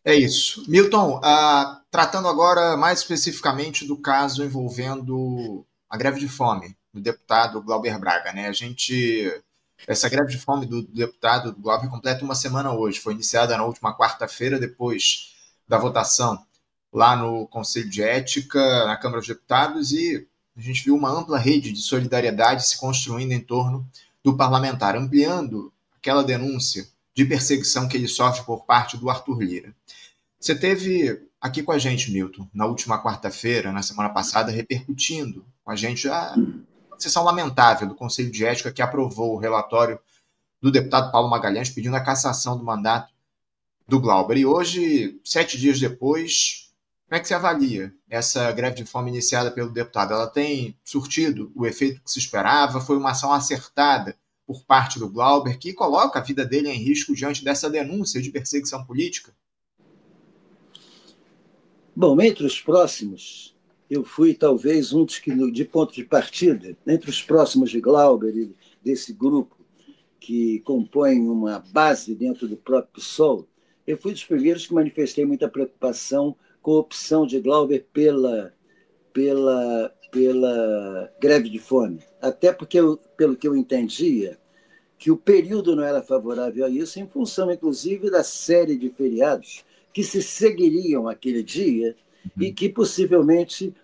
É isso. Milton, tratando agora mais especificamente do caso envolvendo a greve de fome do deputado Glauber Braga, né? Essa greve de fome do deputado Glauber completa uma semana hoje. Foi iniciada na última quarta-feira, depois da votação lá no Conselho de Ética, na Câmara dos Deputados, e a gente viu uma ampla rede de solidariedade se construindo em torno do parlamentar, ampliando aquela denúncia de perseguição que ele sofre por parte do Arthur Lira. Você teve aqui com a gente, Milton, na última quarta-feira, na semana passada, repercutindo com a gente a sessão lamentável do Conselho de Ética que aprovou o relatório do deputado Paulo Magalhães pedindo a cassação do mandato do Glauber. E hoje, 7 dias depois, como é que você avalia essa greve de fome iniciada pelo deputado? Ela tem surtido o efeito que se esperava? Foi uma ação acertada por parte do Glauber que coloca a vida dele em risco diante dessa denúncia de perseguição política? Bom, entre os próximos, eu fui talvez um dos que, de ponto de partida, entre os próximos de Glauber e desse grupo que compõe uma base dentro do próprio PSOL, eu fui dos primeiros que manifestei muita preocupação com a opção de Glauber pela greve de fome. Até porque, pelo que eu entendia, que o período não era favorável a isso, em função, inclusive, da série de feriados que se seguiriam aquele dia e que possivelmente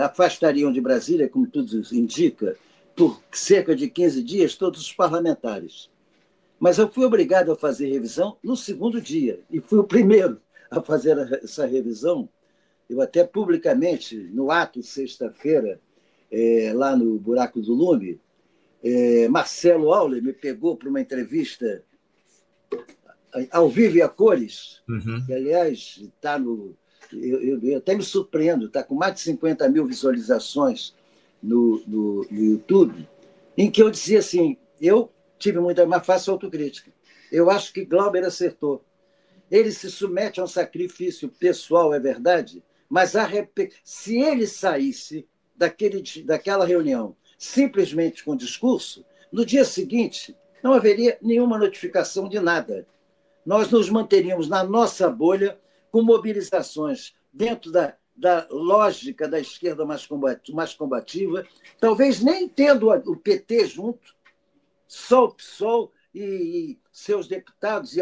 afastariam de Brasília, como tudo indica, por cerca de 15 dias, todos os parlamentares. Mas eu fui obrigado a fazer revisão no segundo dia, e fui o primeiro a fazer essa revisão. Eu até publicamente, no ato, sexta-feira, lá no Buraco do Lume, Marcelo Auler me pegou para uma entrevista ao vivo e a cores, que, aliás, está no... Eu até me surpreendo, está com mais de 50 mil visualizações no YouTube, em que eu dizia assim, eu tive muita, mas faço autocrítica. Eu acho que Glauber acertou. Ele se submete a um sacrifício pessoal, é verdade, mas se ele saísse daquela reunião simplesmente com discurso, no dia seguinte não haveria nenhuma notificação de nada. Nós nos manteríamos na nossa bolha com mobilizações dentro da lógica da esquerda mais combativa, talvez nem tendo o PT junto, só o PSOL e seus deputados e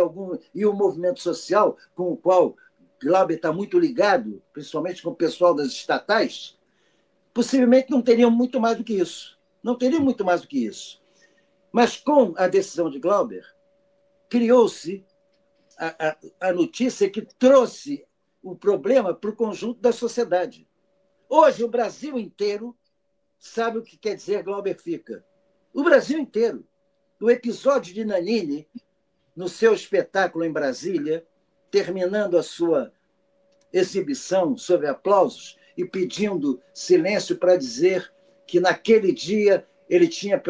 o movimento social com o qual Glauber está muito ligado, principalmente com o pessoal das estatais, possivelmente não teriam muito mais do que isso. Não teriam muito mais do que isso. Mas com a decisão de Glauber, criou-se a notícia que trouxe o problema para o conjunto da sociedade. Hoje, o Brasil inteiro sabe o que quer dizer Glauber fica. O Brasil inteiro. O episódio de Nanine, no seu espetáculo em Brasília, terminando a sua exibição sob aplausos e pedindo silêncio para dizer que naquele dia ele tinha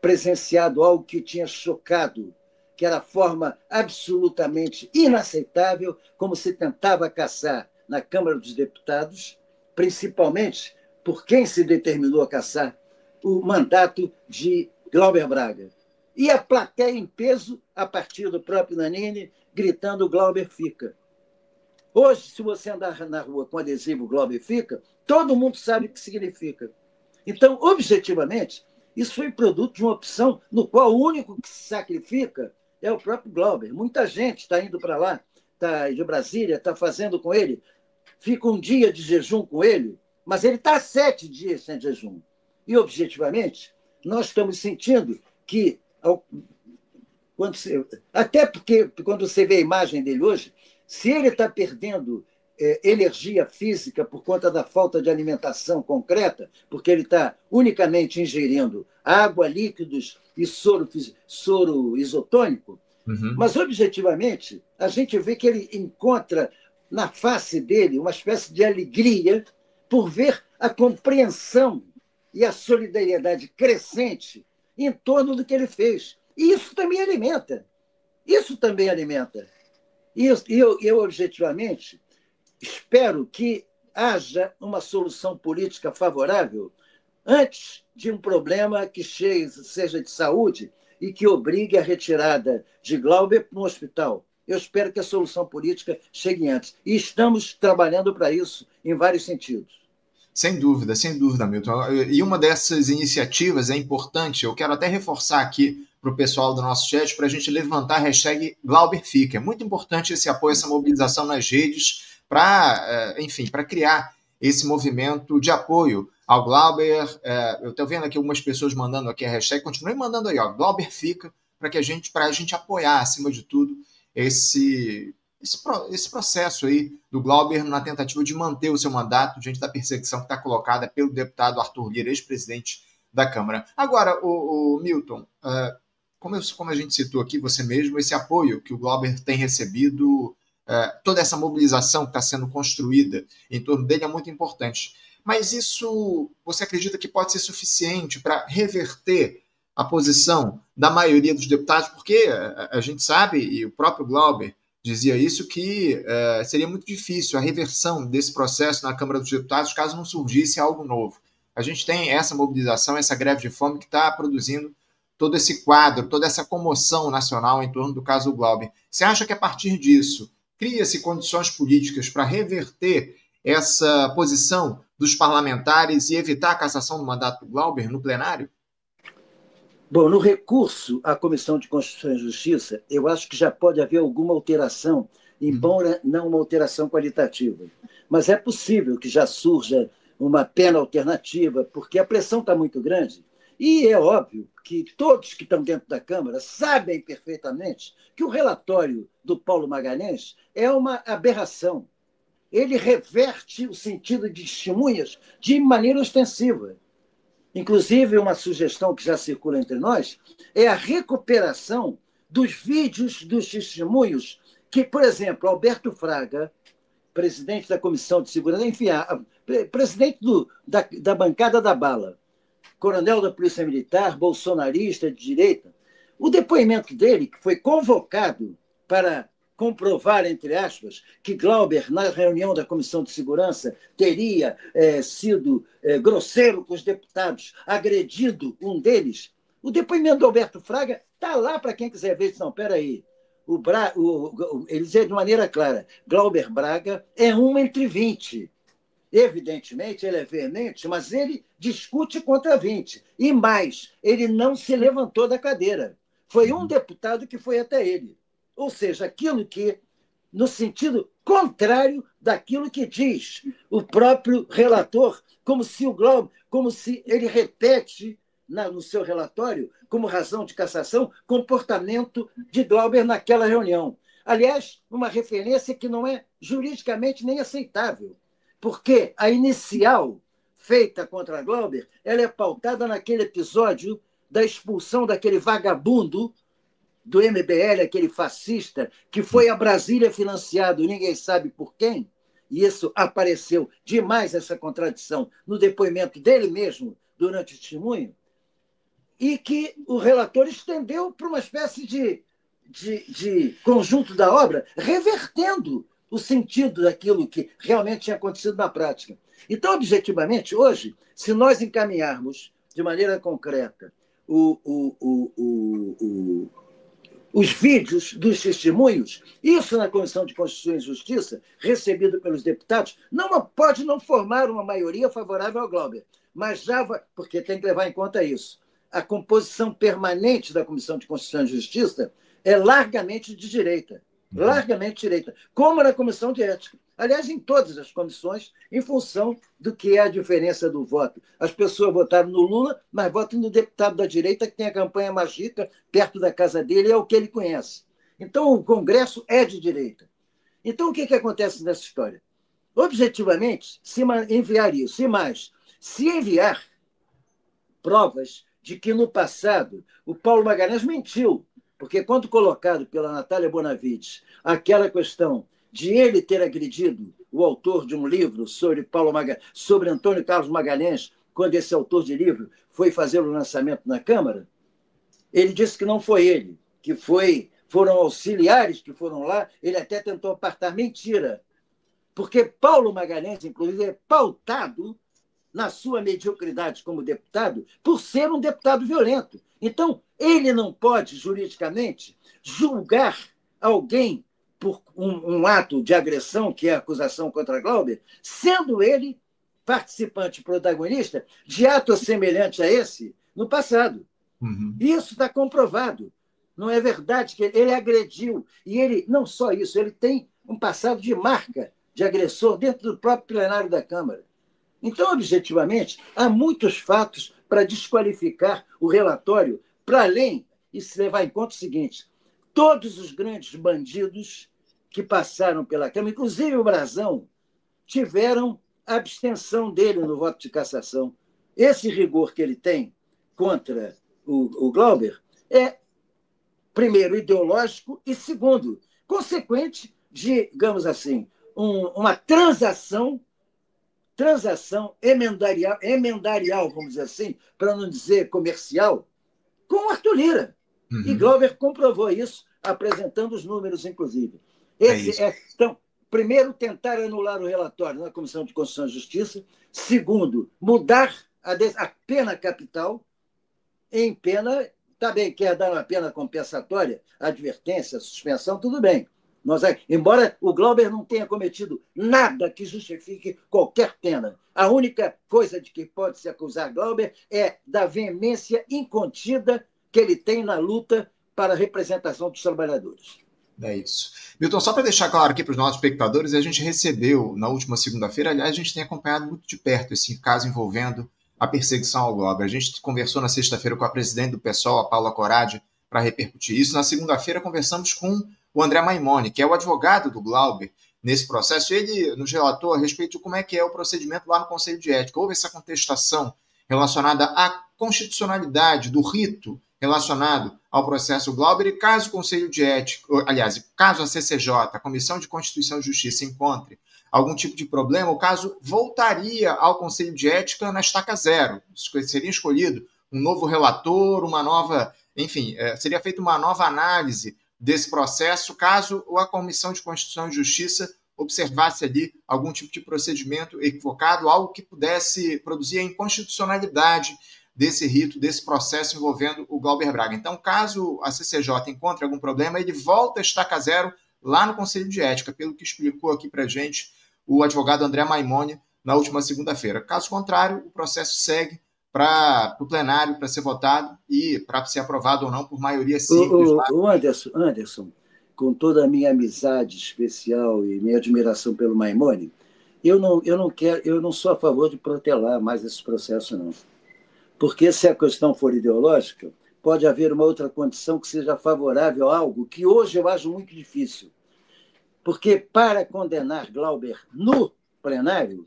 presenciado algo que o tinha chocado, que era a forma absolutamente inaceitável como se tentava caçar na Câmara dos Deputados, principalmente por quem se determinou a caçar o mandato de Glauber Braga. E a plateia em peso, a partir do próprio Nanini, gritando Glauber fica. Hoje, se você andar na rua com adesivo Glauber fica, todo mundo sabe o que significa. Então, objetivamente, isso foi produto de uma opção no qual o único que se sacrifica é o próprio Glauber. Muita gente está indo para lá, está de Brasília, está fazendo com ele, fica um dia de jejum com ele, mas ele está 7 dias sem jejum. E, objetivamente, nós estamos sentindo que, até porque, quando você vê a imagem dele hoje, se ele está perdendo energia física por conta da falta de alimentação concreta, porque ele está unicamente ingerindo água, líquidos e soro isotônico, mas, objetivamente, a gente vê que ele encontra na face dele uma espécie de alegria por ver a compreensão e a solidariedade crescente em torno do que ele fez. E isso também alimenta. Isso também alimenta. E eu, objetivamente, espero que haja uma solução política favorável antes de um problema que seja de saúde e que obrigue a retirada de Glauber para um hospital. Eu espero que a solução política chegue antes. E estamos trabalhando para isso em vários sentidos. Sem dúvida, Milton. E uma dessas iniciativas é importante, eu quero até reforçar aqui para o pessoal do nosso chat, para a gente levantar a hashtag GlauberFica. É muito importante esse apoio, essa mobilização nas redes, para, enfim, para criar esse movimento de apoio ao Glauber. Eu estou vendo aqui algumas pessoas mandando aqui a hashtag, continue mandando aí, ó, GlauberFica, para a gente apoiar, acima de tudo, esse processo aí do Glauber na tentativa de manter o seu mandato diante da perseguição que está colocada pelo deputado Arthur Lira, ex-presidente da Câmara. Agora, o Milton, como a gente citou aqui, você mesmo, esse apoio que o Glauber tem recebido, toda essa mobilização que está sendo construída em torno dele é muito importante. Mas isso, você acredita que pode ser suficiente para reverter a posição da maioria dos deputados? Porque a gente sabe, e o próprio Glauber dizia isso, que seria muito difícil a reversão desse processo na Câmara dos Deputados caso não surgisse algo novo. A gente tem essa mobilização, essa greve de fome que está produzindo todo esse quadro, toda essa comoção nacional em torno do caso Glauber. Você acha que a partir disso cria-se condições políticas para reverter essa posição dos parlamentares e evitar a cassação do mandato do Glauber no plenário? Bom, no recurso à Comissão de Constituição e Justiça, eu acho que já pode haver alguma alteração, embora não uma alteração qualitativa. Mas é possível que já surja uma pena alternativa, porque a pressão está muito grande. E é óbvio que todos que estão dentro da Câmara sabem perfeitamente que o relatório do Paulo Magalhães é uma aberração. Ele reverte o sentido de testemunhas de maneira ostensiva. Inclusive, uma sugestão que já circula entre nós é a recuperação dos vídeos dos testemunhos que, por exemplo, Alberto Fraga, presidente da Comissão de Segurança, enfim, presidente da bancada da bala, coronel da Polícia Militar, bolsonarista de direita, o depoimento dele, que foi convocado para comprovar, entre aspas, que Glauber, na reunião da Comissão de Segurança, teria sido grosseiro com os deputados, agredido um deles. O depoimento do Alberto Fraga está lá para quem quiser ver. Não, espera aí. Ele dizia de maneira clara, Glauber Braga é um entre 20. Evidentemente, ele é veemente, mas ele discute contra 20. E mais, ele não se levantou da cadeira. Foi um deputado que foi até ele. Ou seja, aquilo que, no sentido contrário daquilo que diz o próprio relator, como se ele repete no seu relatório, como razão de cassação, comportamento de Glauber naquela reunião. Aliás, uma referência que não é juridicamente nem aceitável, porque a inicial feita contra Glauber, ela é pautada naquele episódio da expulsão daquele vagabundo do MBL, aquele fascista, que foi a Brasília financiado, ninguém sabe por quem, e isso apareceu demais, essa contradição, no depoimento dele mesmo, durante o testemunho, e que o relator estendeu para uma espécie de conjunto da obra, revertendo o sentido daquilo que realmente tinha acontecido na prática. Então, objetivamente, hoje, se nós encaminharmos de maneira concreta os vídeos dos testemunhos, isso na Comissão de Constituição e Justiça, recebido pelos deputados, pode não formar uma maioria favorável ao Glauber, mas já vai, porque tem que levar em conta isso. A composição permanente da Comissão de Constituição e Justiça é largamente de direita, como na Comissão de Ética. Aliás, em todas as comissões, em função do que é a diferença do voto. As pessoas votaram no Lula, mas votam no deputado da direita que tem a campanha mais rica perto da casa dele, é o que ele conhece. Então, o Congresso é de direita. Então, o que acontece nessa história? Objetivamente, se enviar isso, e mais, se enviar provas de que, no passado, o Paulo Magalhães mentiu, porque quando colocado pela Natália Bonavides aquela questão de ele ter agredido o autor de um livro sobre Antônio Carlos Magalhães, quando esse autor de livro foi fazer o lançamento na Câmara, ele disse que não foi ele, que foram auxiliares que foram lá, ele até tentou apartar. Mentira, porque Paulo Magalhães, inclusive, é pautado na sua mediocridade como deputado por ser um deputado violento. Então, ele não pode, juridicamente, julgar alguém por um ato de agressão, que é a acusação contra Glauber, sendo ele participante protagonista de atos semelhantes a esse no passado. Uhum. Isso está comprovado. Não é verdade que ele agrediu. E ele, não só isso, ele tem um passado de marca de agressor dentro do próprio plenário da Câmara. Então, objetivamente, há muitos fatos para desqualificar o relatório, para além, e se levar em conta o seguinte: todos os grandes bandidos que passaram pela Câmara, inclusive o Brazão, tiveram a abstenção dele no voto de cassação. Esse rigor que ele tem contra o Glauber é, primeiro, ideológico e, segundo, consequente de, digamos assim, uma transação emendarial, vamos dizer assim, para não dizer comercial, com o Arthur Lira. Uhum. E Glauber comprovou isso, apresentando os números, inclusive. Então, primeiro, tentar anular o relatório na Comissão de Constituição e Justiça. Segundo, mudar a pena capital em pena. Tá bem, quer dar uma pena compensatória, advertência, suspensão, tudo bem. Embora o Glauber não tenha cometido nada que justifique qualquer pena, a única coisa de que pode se acusar Glauber é da veemência incontida que ele tem na luta para a representação dos trabalhadores. É isso. Milton, só para deixar claro aqui para os nossos espectadores, a gente recebeu na última segunda-feira, aliás, a gente tem acompanhado muito de perto esse caso envolvendo a perseguição ao Glauber. A gente conversou na sexta-feira com a presidente do PSOL, a Paula Corradi, para repercutir isso. Na segunda-feira conversamos com o André Maimone, que é o advogado do Glauber nesse processo. Ele nos relatou a respeito de como é que é o procedimento lá no Conselho de Ética. Houve essa contestação relacionada à constitucionalidade do rito relacionado ao processo Glauber, e caso o Conselho de Ética, aliás, caso a CCJ, a Comissão de Constituição e Justiça, encontre algum tipo de problema, o caso voltaria ao Conselho de Ética na estaca zero. Seria escolhido um novo relator, uma nova, enfim, seria feita uma nova análise desse processo, caso a Comissão de Constituição e Justiça observasse ali algum tipo de procedimento equivocado, algo que pudesse produzir a inconstitucionalidade desse rito, desse processo envolvendo o Glauber Braga. Então, caso a CCJ encontre algum problema, ele volta a estaca zero lá no Conselho de Ética, pelo que explicou aqui para a gente o advogado André Maimone na última segunda-feira. Caso contrário, o processo segue para o plenário, para ser votado e para ser aprovado ou não por maioria simples. O Anderson, com toda a minha amizade especial e minha admiração pelo Maimone, eu não sou a favor de protelar mais esse processo, não. Porque se a questão for ideológica, pode haver uma outra condição que seja favorável a algo que hoje eu acho muito difícil. Porque para condenar Glauber no plenário,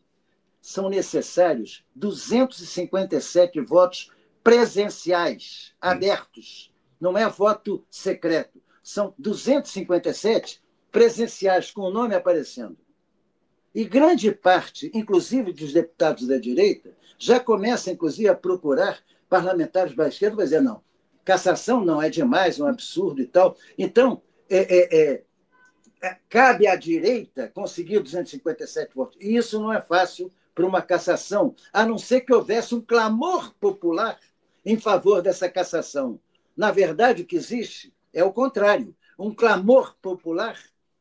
são necessários 257 votos presenciais, abertos. Não é voto secreto. São 257 presenciais, com o nome aparecendo. E grande parte, inclusive dos deputados da direita, já começa, inclusive, a procurar parlamentares da esquerda, vai dizer, não, cassação não, é demais, é um absurdo e tal. Então, cabe à direita conseguir 257 votos. E isso não é fácil para uma cassação, a não ser que houvesse um clamor popular em favor dessa cassação. Na verdade, o que existe é o contrário, um clamor popular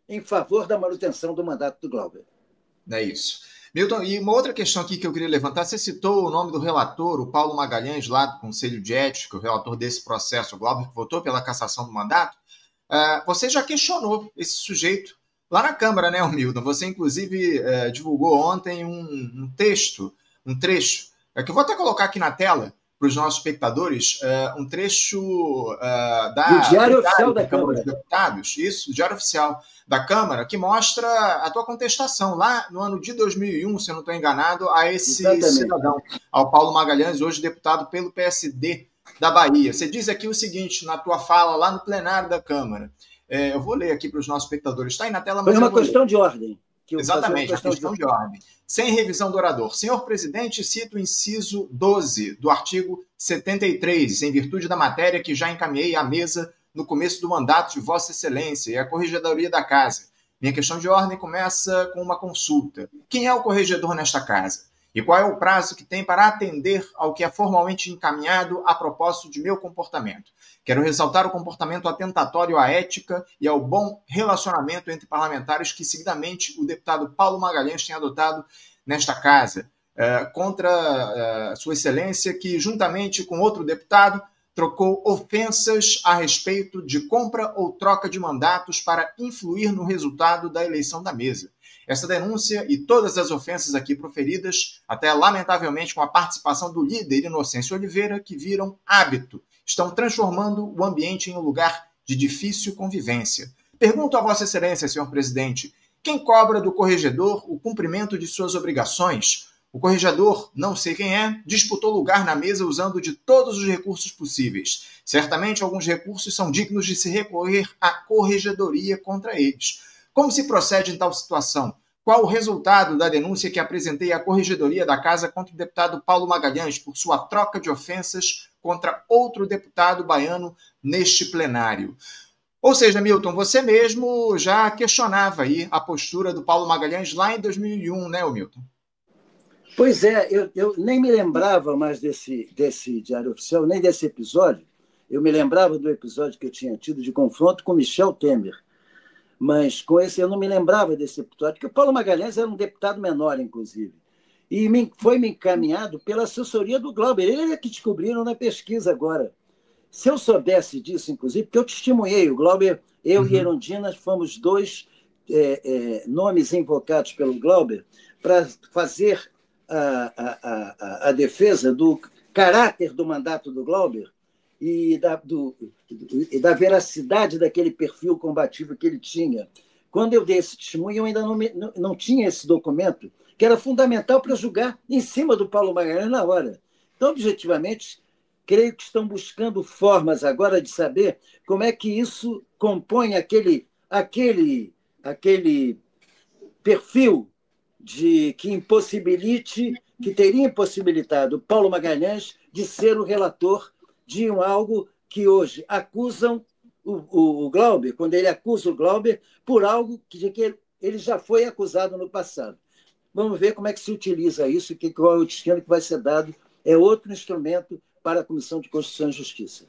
em favor da manutenção do mandato do Glauber. É isso. Milton, e uma outra questão aqui que eu queria levantar, você citou o nome do relator, o Paulo Magalhães, lá do Conselho de Ética, o relator desse processo, o Glauber, que votou pela cassação do mandato. Você já questionou esse sujeito lá na Câmara, né, Milton? Você, inclusive, divulgou ontem um trecho, que eu vou até colocar aqui na tela para os nossos espectadores, um trecho do Diário Oficial da Câmara dos Deputados, isso, do Diário Oficial da Câmara, que mostra a tua contestação lá no ano de 2001, se eu não estou enganado, a esse cidadão, ao Paulo Magalhães, hoje deputado pelo PSD da Bahia. Você diz aqui o seguinte, na tua fala lá no plenário da Câmara, eu vou ler aqui para os nossos espectadores, está aí na tela, mas foi uma questão de ordem. Exatamente, a questão de ordem. Sem revisão do orador. Senhor presidente, cito o inciso 12 do artigo 73, em virtude da matéria que já encaminhei à mesa no começo do mandato de Vossa Excelência e a Corregedoria da Casa. Minha questão de ordem começa com uma consulta. Quem é o corregedor nesta casa? E qual é o prazo que tem para atender ao que é formalmente encaminhado a propósito de meu comportamento? Quero ressaltar o comportamento atentatório à ética e ao bom relacionamento entre parlamentares que, seguidamente, o deputado Paulo Magalhães tem adotado nesta casa, contra Sua Excelência, que, juntamente com outro deputado, trocou ofensas a respeito de compra ou troca de mandatos para influir no resultado da eleição da mesa. Essa denúncia e todas as ofensas aqui proferidas, até lamentavelmente com a participação do líder Inocêncio Oliveira, que viram hábito, estão transformando o ambiente em um lugar de difícil convivência. Pergunto a Vossa Excelência, senhor presidente, quem cobra do corregedor o cumprimento de suas obrigações? O corregedor, não sei quem é, disputou lugar na mesa usando de todos os recursos possíveis. Certamente alguns recursos são dignos de se recorrer à corregedoria contra eles. Como se procede em tal situação? Qual o resultado da denúncia que apresentei à Corregedoria da Casa contra o deputado Paulo Magalhães por sua troca de ofensas contra outro deputado baiano neste plenário? Ou seja, Milton, você mesmo já questionava aí a postura do Paulo Magalhães lá em 2001, né, Milton? Pois é, eu nem me lembrava mais desse Diário Oficial, nem desse episódio. Eu me lembrava do episódio que eu tinha tido de confronto com Michel Temer. Mas com esse eu não me lembrava desse episódio, porque o Paulo Magalhães era um deputado menor, inclusive. E foi-me encaminhado pela assessoria do Glauber. Ele é que descobriram na pesquisa agora. Se eu soubesse disso, inclusive, porque eu testemunhei, o Glauber, eu e Erundina fomos dois nomes invocados pelo Glauber para fazer a defesa do caráter do mandato do Glauber e da veracidade daquele perfil combativo que ele tinha. Quando eu dei esse testemunho, eu ainda não tinha esse documento, que era fundamental para julgar em cima do Paulo Magalhães na hora. Então, objetivamente, creio que estão buscando formas agora de saber como é que isso compõe aquele perfil que teria impossibilitado Paulo Magalhães de ser o relator de algo que hoje acusam o Glauber, quando ele acusa o Glauber por algo que ele já foi acusado no passado. Vamos ver como é que se utiliza isso, qual é o destino que vai ser dado. É outro instrumento para a Comissão de Constituição e Justiça.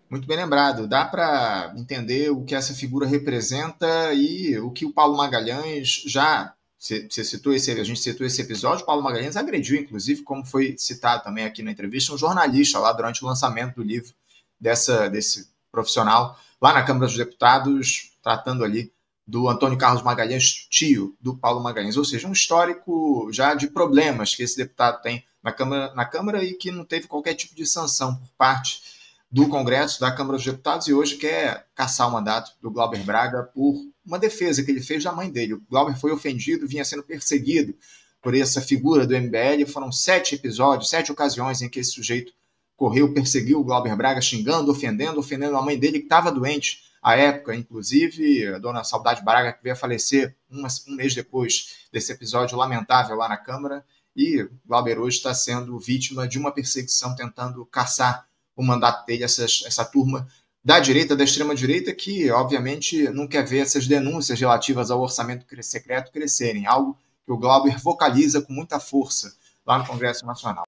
Muito bem lembrado. Dá para entender o que essa figura representa e o que o Paulo Magalhães já... Você citou a gente citou esse episódio, o Paulo Magalhães agrediu, inclusive, como foi citado também aqui na entrevista, um jornalista lá durante o lançamento do livro desse profissional, lá na Câmara dos Deputados, tratando ali do Antônio Carlos Magalhães, tio do Paulo Magalhães, ou seja, um histórico já de problemas que esse deputado tem na Câmara e que não teve qualquer tipo de sanção por parte do Congresso, da Câmara dos Deputados, e hoje quer cassar o mandato do Glauber Braga por uma defesa que ele fez da mãe dele. O Glauber foi ofendido, vinha sendo perseguido por essa figura do MBL. Foram 7 episódios, 7 ocasiões em que esse sujeito perseguiu o Glauber Braga, xingando, ofendendo a mãe dele, que estava doente à época, inclusive a dona Saudade Braga, que veio a falecer um mês depois desse episódio lamentável lá na Câmara, e o Glauber hoje está sendo vítima de uma perseguição, tentando caçar o mandato dele, essa turma da direita, da extrema-direita, que, obviamente, não quer ver essas denúncias relativas ao orçamento secreto crescerem, algo que o Glauber vocaliza com muita força lá no Congresso Nacional.